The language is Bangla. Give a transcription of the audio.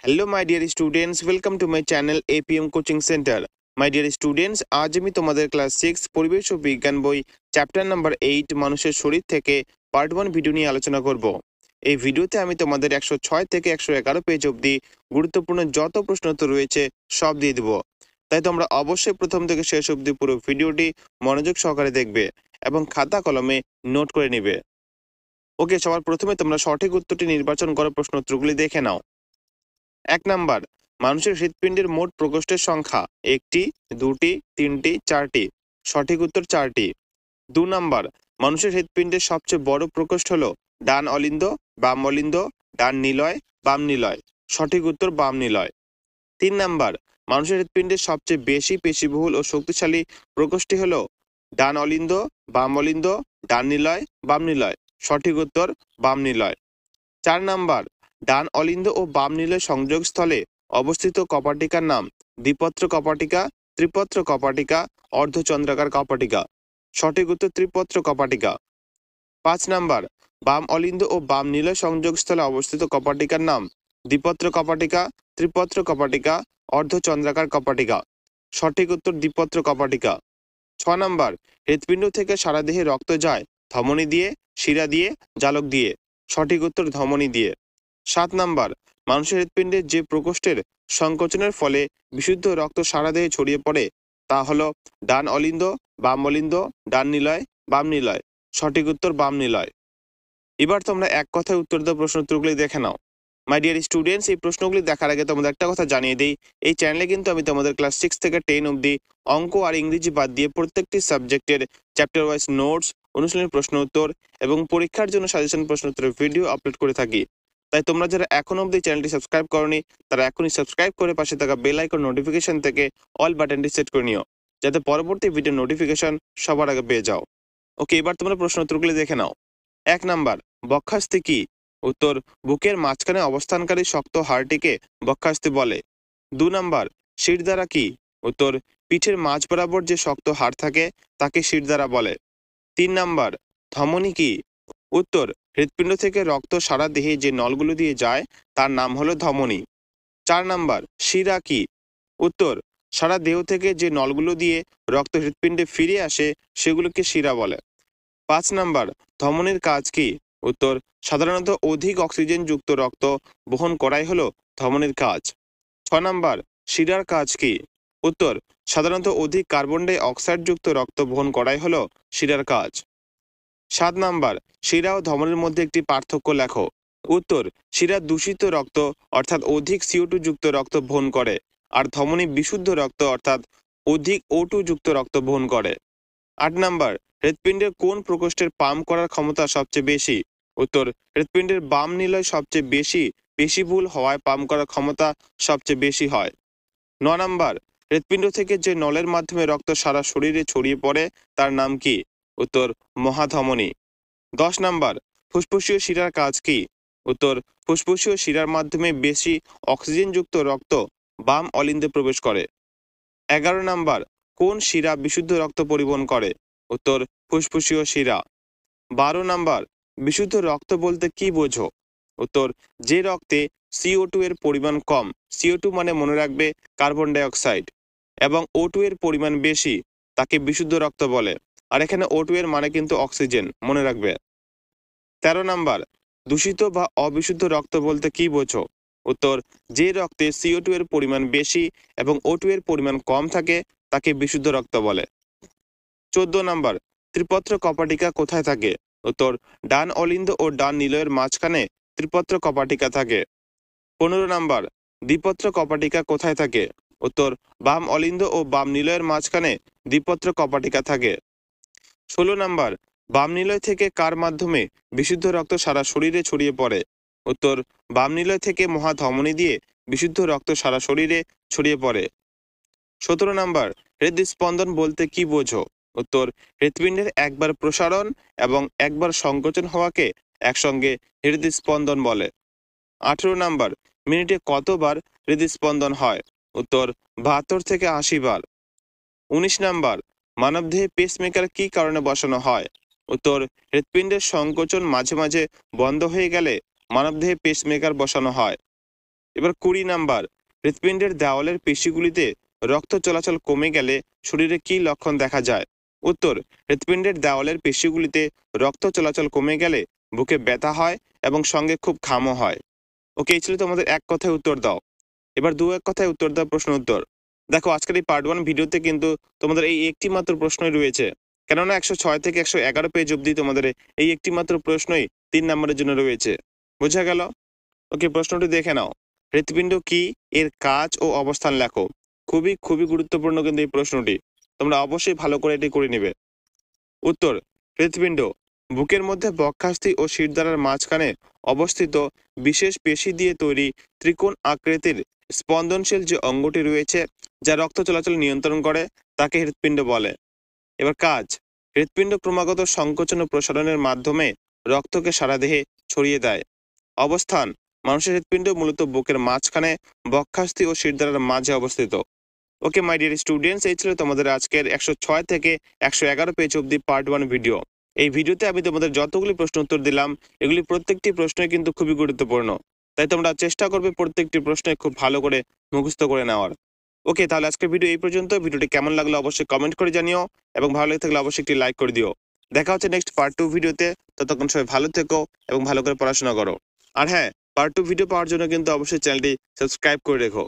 Hello my dear students, welcome to my channel APM coaching centre. My dear students, आज আমি তোমাদের ক্লাস 6 পরিবেশ ও বিজ্ঞান বই চ্যাপ্টার নাম্বার 8 মানুষের শরীর থেকে পার্ট 1 ভিডিও নিয়ে আলোচনা করব। এই ভিডিওতে আমি তোমাদের 106 থেকে 111 পেজ অবধি গুরুত্বপূর্ণ যত প্রশ্ন উত্তর রয়েছে সব দিয়ে দেব। তাই তোমরা অবশ্যই প্রথম থেকে শেষ অবধি পুরো ভিডিওটি মনোযোগ সহকারে দেখবে এবং খাতা কলমে নোট করে নেবে। ওকে, সবার প্রথমে তোমরা সঠিক উত্তরটি নির্বাচন করা প্রশ্ন উত্তরগুলি দেখে নাও। 1 নাম্বার, মানুষের হৃৎপিণ্ডের মোট প্রকোষ্ঠের সংখ্যা 1টি, 2টি, 3টি, 4টি। সঠিক উত্তর 4টি। 2 নাম্বার, মানুষের হৃৎপিণ্ডের সবচেয়ে বড় প্রকোষ্ঠ হলো ডান অলিন্দ, বাম অলিন্দ, ডান নিলয়, বাম নিলয়। সঠিক উত্তর বাম নিলয়। 3 নাম্বার, মানুষের হৃৎপিণ্ডের সবচেয়ে বেশি পেশিবহুল ও শক্তিশালী প্রকোষ্ঠটি হলো ডান অলিন্দ, বাম অলিন্দ, ডান নিলয়, বাম নিলয়। সঠিক উত্তর বাম নিলয়। 4 নাম্বার, ডান অলিন্দ ও বাম নিলয় সংযোগস্থলে অবস্থিত কপাটিকার নাম দ্বিপত্র কপাটিকা, ত্রিপত্র কপাটিকা, অর্ধচন্দ্রাকার কপাটিকা। সঠিক উত্তর ত্রিপত্র কপাটিকা। 5 নাম্বার, বাম অলিন্দ ও বাম নিলয় সংযোগস্থলে অবস্থিত কপাটিকার নাম দ্বিপত্র কপাটিকা, ত্রিপত্র কপাটিকা, অর্ধচন্দ্রাকার কপাটিকা। সঠিক উত্তর দ্বিপত্র কপাটিকা। 6 নাম্বার, হৃৎপিণ্ড থেকে সারা দেহে রক্ত যায় ধমনী দিয়ে, শিরা দিয়ে, জালক দিয়ে। সঠিক উত্তর ধমনী দিয়ে। 7 নাম্বার, মানুষের হৃৎপিণ্ডের যে প্রকোষ্ঠের সংকোচনের ফলে বিশুদ্ধ রক্ত সারা দেহে ছড়িয়ে পড়ে তা হলো ডান অলিন্দ, বাম অলিন্দ, ডান নিলয়, বাম নিলয়। সঠিক উত্তর বাম নিলয়। এবার তোমরা এক কথায় উত্তর দেওয়া প্রশ্ন উত্তরগুলি দেখে নাও। মাই ডিয়ার স্টুডেন্টস, এই প্রশ্নগুলি দেখার আগে তোমাদের একটা কথা জানিয়ে দিই, এই চ্যানেলে কিন্তু আমি তোমাদের ক্লাস 6 থেকে 10 অবধি অঙ্ক আর ইংরেজি বাদ দিয়ে প্রত্যেকটি সাবজেক্টের চ্যাপ্টার ওয়াইজ নোটস, অনুশীলনী প্রশ্ন উত্তর এবং পরীক্ষার জন্য সাজেশন প্রশ্ন উত্তরের ভিডিও আপলোড করে থাকি। তাই তোমরা যারা এখনো অবধি চ্যানেলটি সাবস্ক্রাইব করনি তারা এখনই সাবস্ক্রাইব করে পাশে থাকা বেল আইকন নোটিফিকেশন থেকে অল বাটনটি সেট করে নিও, যাতে পরবর্তী ভিডিও নোটিফিকেশন সবার আগে পেয়ে যাও। ওকে, এবার তোমরা প্রশ্ন উত্তরগুলি দেখে নাও। 1 নাম্বার, বক্ষাস্থি কি? উত্তর, বুকের মাঝখানে অবস্থানকারী শক্ত হাড়টিকে বক্ষাস্থি বলে। 2 নাম্বার, শিরদাঁড়া কি? উত্তর, পিঠের মাঝ বরাবর যে শক্ত হাড় থাকে তাকে শিরদাঁড়া বলে। 3 নাম্বার, ধমনী কি? উত্তর, হৃৎপিণ্ড থেকে রক্ত সারা দেহে যে নলগুলো দিয়ে যায় তার নাম হলো ধমনী। 4 নাম্বার, শিরা কি? উত্তর, সারা দেহ থেকে যে নলগুলো দিয়ে রক্ত হৃৎপিণ্ডে ফিরে আসে সেগুলোকে শিরা বলে। 5 নাম্বার, ধমনীর কাজ কি? উত্তর, সাধারণত অধিক অক্সিজেন যুক্ত রক্ত বহন করাই হলো ধমনীর কাজ। 6 নাম্বার, শিরার কাজ কি? উত্তর, সাধারণত অধিক কার্বন ডাই অক্সাইড যুক্ত রক্ত বহন করাই হলো শিরার কাজ। 7 নাম্বার, শিরা ও ধমনীর মধ্যে একটি পার্থক্য লেখো। উত্তর, শিরা দূষিত রক্ত অর্থাৎ অধিক CO2 যুক্ত রক্ত বহন করে, আর ধমনী বিশুদ্ধ রক্ত অর্থাৎ অধিক O2 যুক্ত রক্ত বহন করে। 8 নাম্বার, হৃৎপিণ্ডের কোন প্রকোষ্ঠের পাম্প করার ক্ষমতা সবচেয়ে বেশি? উত্তর, হৃৎপিণ্ডের বাম নিলয় সবচেয়ে বেশি পেশিবহুল হওয়ায় পাম্প করার ক্ষমতা সবচেয়ে বেশি হয়। 9 নাম্বার, হৃৎপিণ্ড থেকে যে নলের মাধ্যমে রক্ত সারা শরীরে ছড়িয়ে পড়ে তার নাম কি? উত্তর, মহাধমনী। 10 নাম্বার, ফুসফুসীয় শিরার কাজ কি? উত্তর, ফুসফুসীয় শিরার মাধ্যমে বেশি অক্সিজেনযুক্ত রক্ত বাম অলিন্দে প্রবেশ করে। 11 নাম্বার, কোন শিরা বিশুদ্ধ রক্ত পরিবহন করে? উত্তর, ফুসফুসীয় শিরা। 12 নাম্বার, বিশুদ্ধ রক্ত বলতে কি বোঝো? উত্তর, যে রক্তে CO2 এর পরিমাণ কম, CO2 মানে মনে রাখবে কার্বন ডাই অক্সাইড, এবং O2 এর পরিমাণ বেশি তাকে বিশুদ্ধ রক্ত বলে। আর এখানে O2 এর মানে কিন্তু অক্সিজেন, মনে রাখবে। 13 নাম্বার, দূষিত বা অবিশুদ্ধ রক্ত বলতে কি বোঝো? উত্তর, যে রক্তে CO2 এর পরিমাণ বেশি এবং O2 এর পরিমাণ কম থাকে তাকে বিশুদ্ধ রক্ত বলে। 14 নাম্বার, ত্রিপত্র কপাটিকা কোথায় থাকে? উত্তর, ডান অলিন্দ ও ডান নিলয়ের মাঝখানে ত্রিপত্র কপাটিকা থাকে। 15 নাম্বার, দ্বিপত্র কপাটিকা কোথায় থাকে? উত্তর, বাম অলিন্দ ও বাম নিলয়ের মাঝখানে দ্বিপত্র কপাটিকা থাকে। 16 নাম্বার, বাম নিলয় থেকে কার মাধ্যমে বিশুদ্ধ রক্ত সারা শরীরে ছড়িয়ে পড়ে? উত্তর, বাম নিলয় থেকে মহাধমনী দিয়ে বিশুদ্ধ রক্ত সারা শরীরে ছড়িয়ে পড়ে। 17 নাম্বার, হৃদস্পন্দন বলতে কি বোঝো? উত্তর, হৃৎপিণ্ডের একবার প্রসারণ এবং একবার সংকোচন হওয়াকে একসঙ্গে হৃদস্পন্দন বলে। 18 নাম্বার, মিনিটে কতবার হৃদস্পন্দন হয়? উত্তর, 72 থেকে 80 বার। 19 নাম্বার, মানবদেহে পেসমেকার কি কারণে বসানো হয়? উত্তর, হৃৎপিণ্ডের সংকোচন মাঝে মাঝে বন্ধ হয়ে গেলে মানবদেহে পেসমেকার বসানো হয়। এবার 20 নাম্বার, হৃৎপিণ্ডের দেওয়ালের পেশিগুলিতে রক্ত চলাচল কমে গেলে শরীরে কী লক্ষণ দেখা যায়? উত্তর, হৃৎপিণ্ডের দেওয়ালের পেশিগুলিতে রক্ত চলাচল কমে গেলে বুকে ব্যথা হয় এবং সঙ্গে খুব ঘামও হয়। ওকে, এই ছিল তোমাদের এক কথায় উত্তর দাও। এবার দু এক কথায় উত্তর দাও প্রশ্ন উত্তর। দেখো, আজকের এই পার্ট 1 ভিডিওতে কিন্তু তোমাদের এই একটি মাত্র প্রশ্নই রয়েছে, কেননা 106 থেকে 111 পেজ অবধি তোমাদের এই একটি মাত্র প্রশ্নই 3 নম্বরের জন্য রয়েছে। বোঝা গেল? ওকে, প্রশ্নটি দেখে নাও। হৃৎপিণ্ড কি, এর কাজ ও অবস্থান লেখো। খুবই খুবই গুরুত্বপূর্ণ কিন্তু এই প্রশ্নটি, তোমরা অবশ্যই ভালো করে এটি করে নেবে। উত্তর, হৃৎপিণ্ড বুকের মধ্যে বক্ষাস্থি ও শিরদাঁড়ার মাঝখানে অবস্থিত বিশেষ পেশি দিয়ে তৈরি ত্রিকোণ আকৃতির স্পন্দনশীল যে অঙ্গটি রয়েছে, যা রক্ত চলাচল নিয়ন্ত্রণ করে, তাকে হৃৎপিণ্ড বলে। এবার কাজ, হৃৎপিণ্ড ক্রমাগত সংকোচন ও প্রসারণের মাধ্যমে রক্তকে সারা দেহে ছড়িয়ে দেয়। অবস্থান, মানুষের হৃৎপিণ্ড মূলত বুকের মাঝখানে বক্ষাস্থি ও শিরদাঁড়ার মাঝে অবস্থিত। ওকে মাই ডিয়ার স্টুডেন্টস, এই ছিল তোমাদের আজকের 106 থেকে 111 পেজ অবধি পার্ট 1 ভিডিও। এই ভিডিওতে আমি তোমাদের যতগুলি প্রশ্ন উত্তর দিলাম, এগুলি প্রত্যেকটি প্রশ্নই কিন্তু খুবই গুরুত্বপূর্ণ, তাই তোমরা চেষ্টা করবে প্রত্যেকটি প্রশ্নই খুব ভালো করে মুখস্থ করে নেওয়ার। ওকে, তাহলে আজকের ভিডিও এই পর্যন্ত। ভিডিওটি কেমন লাগলো অবশ্যই কমেন্ট করে জানিও, এবং ভালো লেগে থাকলে অবশ্যই একটি লাইক করে দিও। দেখা হচ্ছে নেক্সট পার্ট 2 ভিডিওতে। ততক্ষণ সবাই ভালো থেকো এবং ভালো করে পড়াশোনা করো। আর হ্যাঁ, পার্ট 2 ভিডিও পাওয়ার জন্য কিন্তু অবশ্যই চ্যানেলটি সাবস্ক্রাইব করে রেখো।